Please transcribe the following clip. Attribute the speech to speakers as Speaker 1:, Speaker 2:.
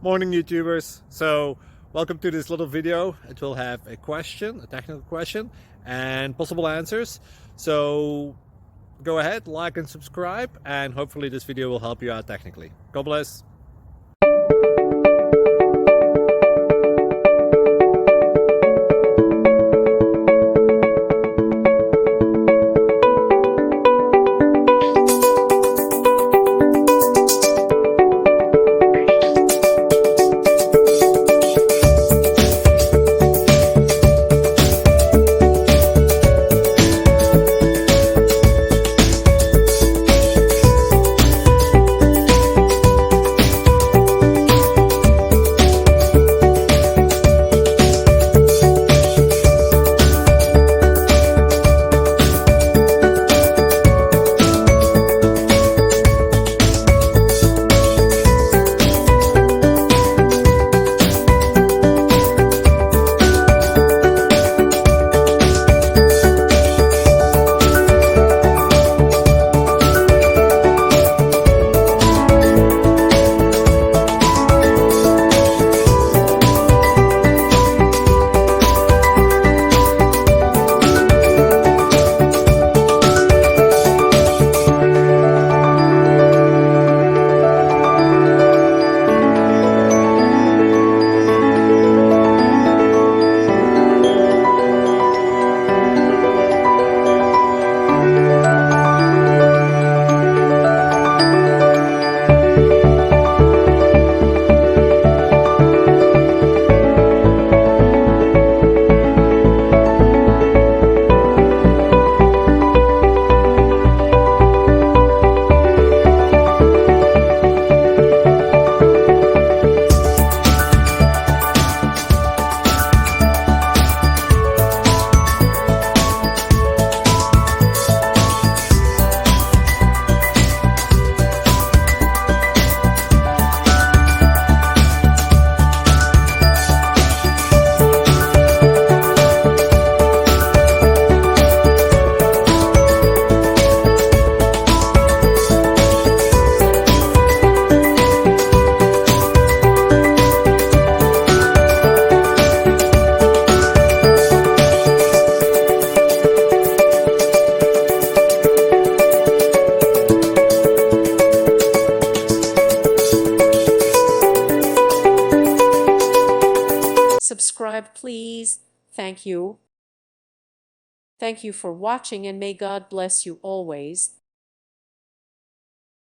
Speaker 1: Morning YouTubers. So welcome to this little video. It will have a question, a technical question, and possible answers. So go ahead, like and subscribe, and hopefully this video will help you out technically. God bless.
Speaker 2: Subscribe, please. Thank you. Thank you for watching, and may God bless you always.